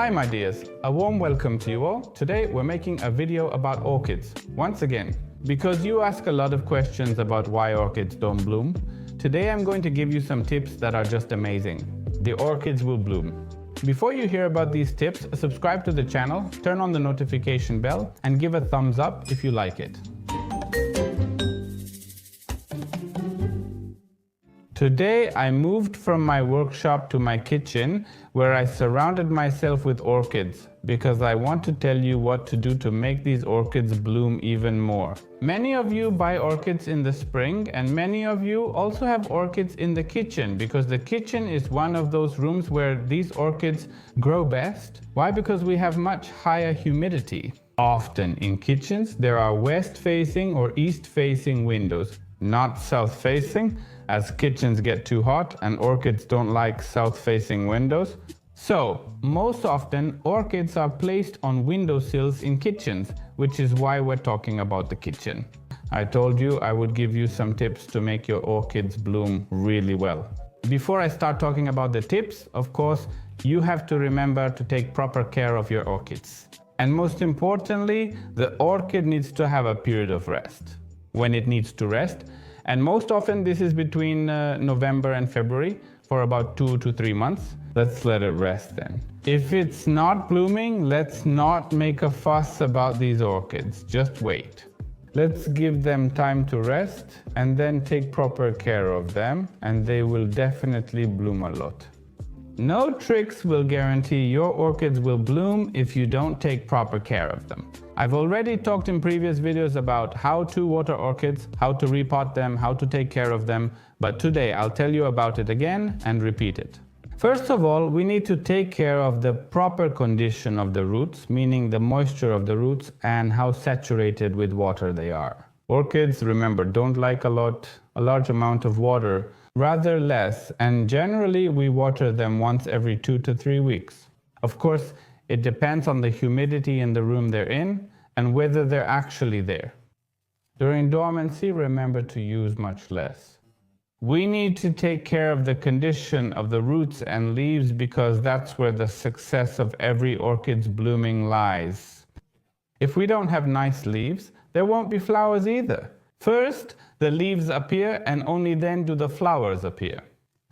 Hi my dears, a warm welcome to you all. Today we're making a video about orchids. Once again, because you ask a lot of questions about why orchids don't bloom, today I'm going to give you some tips that are just amazing. The orchids will bloom. Before you hear about these tips, subscribe to the channel, turn on the notification bell, and give a thumbs up if you like it. Today I moved from my workshop to my kitchen where I surrounded myself with orchids because I want to tell you what to do to make these orchids bloom even more. Many of you buy orchids in the spring and many of you also have orchids in the kitchen because the kitchen is one of those rooms where these orchids grow best. Why? Because we have much higher humidity. Often in kitchens there are west-facing or east-facing windows, not south-facing, as kitchens get too hot and orchids don't like south-facing windows. So, most often orchids are placed on windowsills in kitchens, which is why we're talking about the kitchen. I told you I would give you some tips to make your orchids bloom really well. Before I start talking about the tips, of course, you have to remember to take proper care of your orchids. And most importantly, the orchid needs to have a period of rest. When it needs to rest, and most often this is between November and February for about 2 to 3 months. Let's let it rest then. If it's not blooming, let's not make a fuss about these orchids. Just wait. Let's give them time to rest and then take proper care of them and they will definitely bloom a lot. No tricks will guarantee your orchids will bloom if you don't take proper care of them. I've already talked in previous videos about how to water orchids, how to repot them, how to take care of them, but today I'll tell you about it again and repeat it. First of all, we need to take care of the proper condition of the roots, meaning the moisture of the roots and how saturated with water they are. Orchids, remember, don't like a large amount of water, rather less, and generally we water them once every 2 to 3 weeks. Of course, it depends on the humidity in the room they're in and whether they're actually there. During dormancy, remember to use much less. We need to take care of the condition of the roots and leaves because that's where the success of every orchid's blooming lies. If we don't have nice leaves, there won't be flowers either. First, the leaves appear and only then do the flowers appear.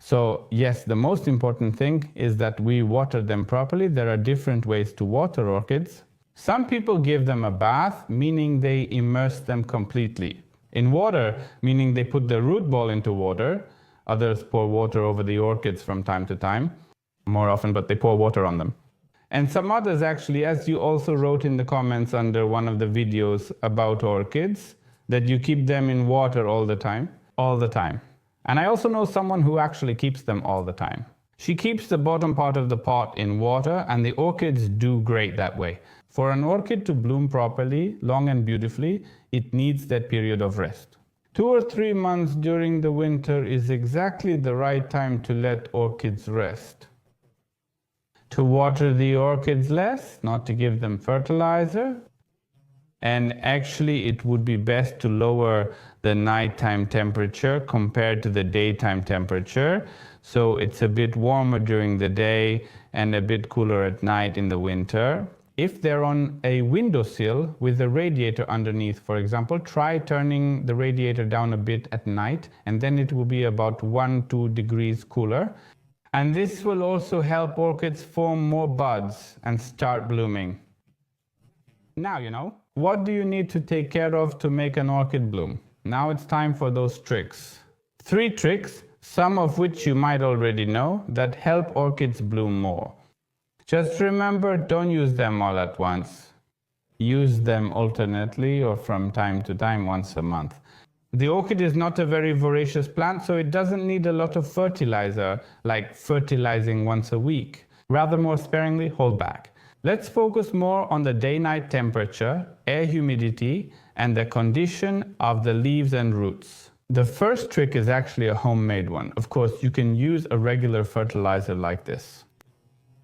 So yes, the most important thing is that we water them properly. There are different ways to water orchids. Some people give them a bath, meaning they immerse them completely in water, meaning they put the root ball into water. Others pour water over the orchids from time to time, more often, but they pour water on them. And some others actually, as you also wrote in the comments under one of the videos about orchids, that you keep them in water all the time. And I also know someone who actually keeps them all the time. She keeps the bottom part of the pot in water and the orchids do great that way. For an orchid to bloom properly, long and beautifully, it needs that period of rest. 2 or 3 months during the winter is exactly the right time to let orchids rest. To water the orchids less, not to give them fertilizer. And actually it would be best to lower the nighttime temperature compared to the daytime temperature. So it's a bit warmer during the day and a bit cooler at night in the winter. If they're on a windowsill with a radiator underneath, for example, try turning the radiator down a bit at night and then it will be about 1-2 degrees cooler. And this will also help orchids form more buds and start blooming. Now you know. What do you need to take care of to make an orchid bloom? Now it's time for those tricks. 3 tricks, some of which you might already know, that help orchids bloom more. Just remember, don't use them all at once. Use them alternately or from time to time, once a month. The orchid is not a very voracious plant, so it doesn't need a lot of fertilizer, like fertilizing once a week. Rather more sparingly, hold back. Let's focus more on the day-night temperature, air humidity, and the condition of the leaves and roots. The first trick is actually a homemade one. Of course, you can use a regular fertilizer like this.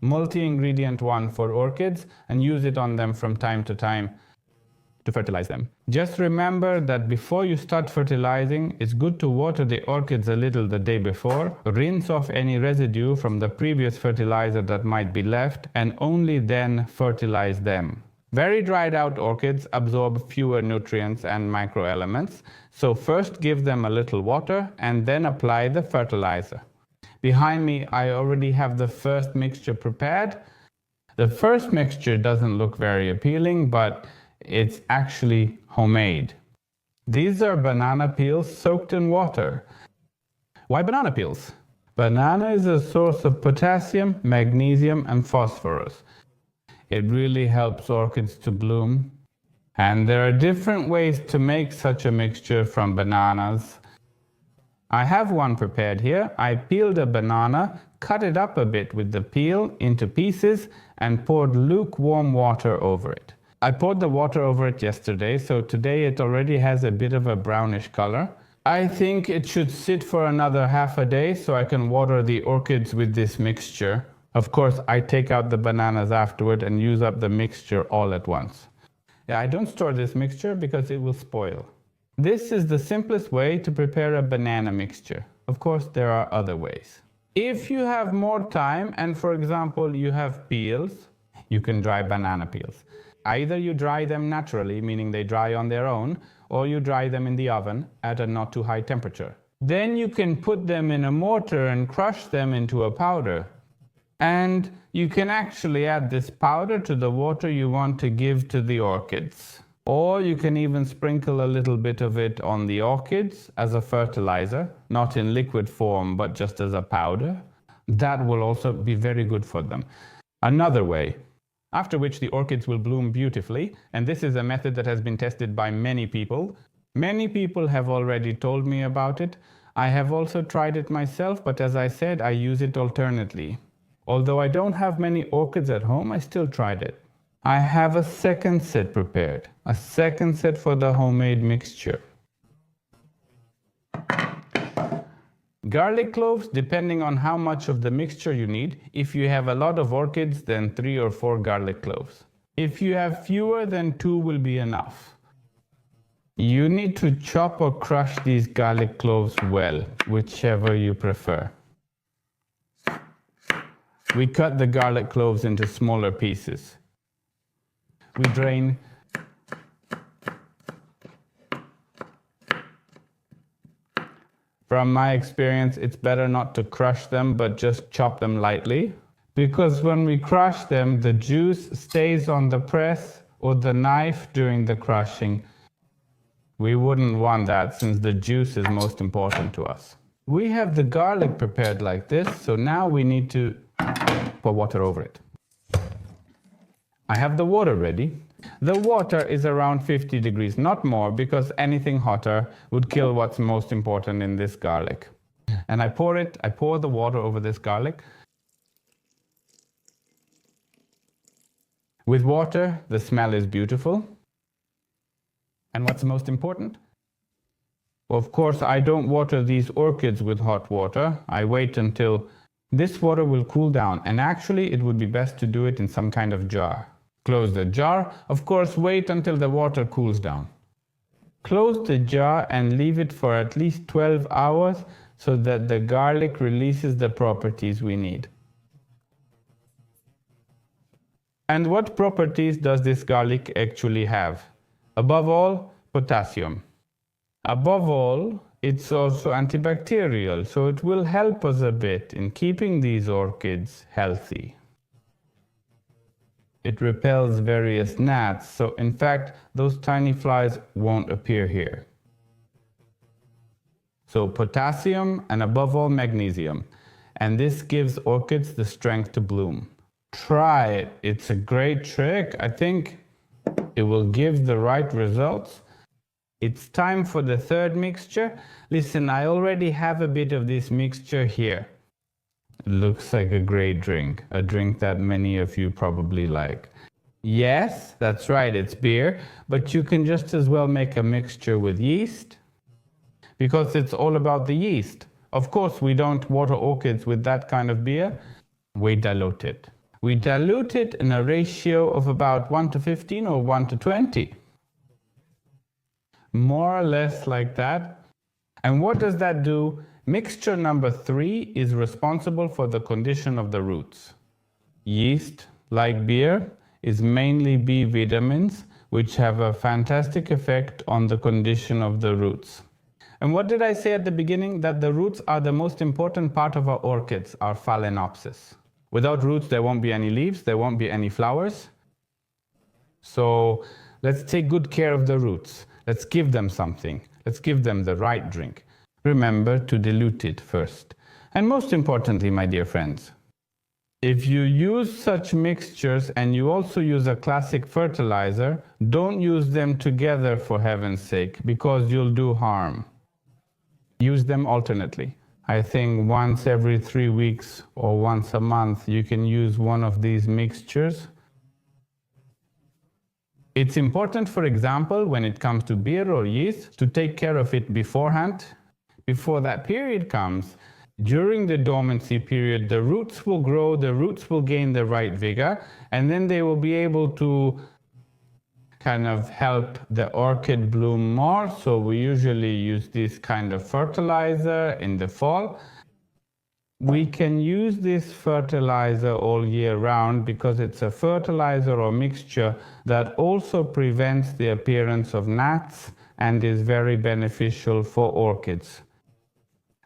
Multi-ingredient one for orchids and use it on them from time to time. to fertilize them. Just remember that before you start fertilizing, it's good to water the orchids a little the day before, rinse off any residue from the previous fertilizer that might be left, and only then fertilize them. Very dried out orchids absorb fewer nutrients and microelements, so first give them a little water and then apply the fertilizer. Behind me, I already have the first mixture prepared. The first mixture doesn't look very appealing, but it's actually homemade. These are banana peels soaked in water. Why banana peels? Banana is a source of potassium, magnesium, and phosphorus. It really helps orchids to bloom. And there are different ways to make such a mixture from bananas. I have one prepared here. I peeled a banana, cut it up a bit with the peel into pieces, and poured lukewarm water over it. I poured the water over it yesterday, so today it already has a bit of a brownish color. I think it should sit for another half a day so I can water the orchids with this mixture. Of course, I take out the bananas afterward and use up the mixture all at once. Yeah, I don't store this mixture because it will spoil. This is the simplest way to prepare a banana mixture. Of course, there are other ways. If you have more time and, for example, you have peels, you can dry banana peels. Either you dry them naturally, meaning they dry on their own, or you dry them in the oven at a not too high temperature. Then you can put them in a mortar and crush them into a powder. And you can actually add this powder to the water you want to give to the orchids. Or you can even sprinkle a little bit of it on the orchids as a fertilizer, not in liquid form, but just as a powder. That will also be very good for them. Another way, after which the orchids will bloom beautifully, and this is a method that has been tested by many people. Many people have already told me about it. I have also tried it myself, but as I said, I use it alternately. Although I don't have many orchids at home, I still tried it. I have a second set prepared, a second set for the homemade mixture. Garlic cloves, depending on how much of the mixture you need. If you have a lot of orchids, then 3 or 4 garlic cloves. If you have fewer, then 2 will be enough. You need to chop or crush these garlic cloves well, whichever you prefer. We cut the garlic cloves into smaller pieces. We drain. From my experience, it's better not to crush them, but just chop them lightly. Because when we crush them, the juice stays on the press or the knife during the crushing. We wouldn't want that since the juice is most important to us. We have the garlic prepared like this, so now we need to pour water over it. I have the water ready. The water is around 50 degrees, not more, because anything hotter would kill what's most important in this garlic. And I pour the water over this garlic. With water, the smell is beautiful. And what's most important? Well, of course, I don't water these orchids with hot water. I wait until this water will cool down, and actually it would be best to do it in some kind of jar. Close the jar. Of course, wait until the water cools down. Close the jar and leave it for at least 12 hours so that the garlic releases the properties we need. And what properties does this garlic actually have? Above all, potassium. Above all, it's also antibacterial, so it will help us a bit in keeping these orchids healthy. It repels various gnats, so in fact, those tiny flies won't appear here. So potassium and above all magnesium. And this gives orchids the strength to bloom. Try it. It's a great trick. I think it will give the right results. It's time for the third mixture. Listen, I already have a bit of this mixture here. It looks like a great drink, a drink that many of you probably like. Yes, that's right, it's beer, but you can just as well make a mixture with yeast, because it's all about the yeast. Of course, we don't water orchids with that kind of beer. We dilute it. We dilute it in a ratio of about 1:15 or 1:20. more or less like that. And what does that do? Mixture number 3 is responsible for the condition of the roots. Yeast, like beer, is mainly B vitamins, which have a fantastic effect on the condition of the roots. And what did I say at the beginning? That the roots are the most important part of our orchids, our phalaenopsis. Without roots, there won't be any leaves, there won't be any flowers. So let's take good care of the roots. Let's give them something. Let's give them the right drink. Remember to dilute it first. And most importantly, my dear friends, if you use such mixtures and you also use a classic fertilizer, don't use them together for heaven's sake, because you'll do harm. Use them alternately. I think once every 3 weeks or once a month you can use one of these mixtures. It's important, for example, when it comes to beer or yeast, to take care of it beforehand. Before that period comes, during the dormancy period, the roots will grow, the roots will gain the right vigor, and then they will be able to kind of help the orchid bloom more. So we usually use this kind of fertilizer in the fall. We can use this fertilizer all year round because it's a fertilizer or mixture that also prevents the appearance of gnats and is very beneficial for orchids.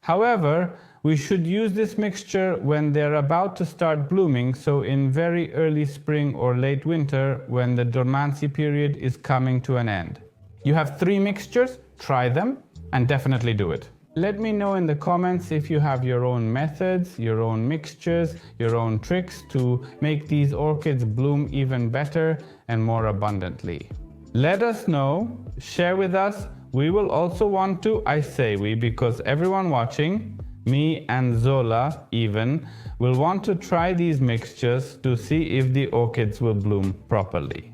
However, we should use this mixture when they're about to start blooming, so in very early spring or late winter when the dormancy period is coming to an end. You have 3 mixtures, try them and definitely do it. Let me know in the comments if you have your own methods, your own mixtures, your own tricks to make these orchids bloom even better and more abundantly. Let us know, share with us. We will also want to, I say we, because everyone watching, me and Zola even, will want to try these mixtures to see if the orchids will bloom properly.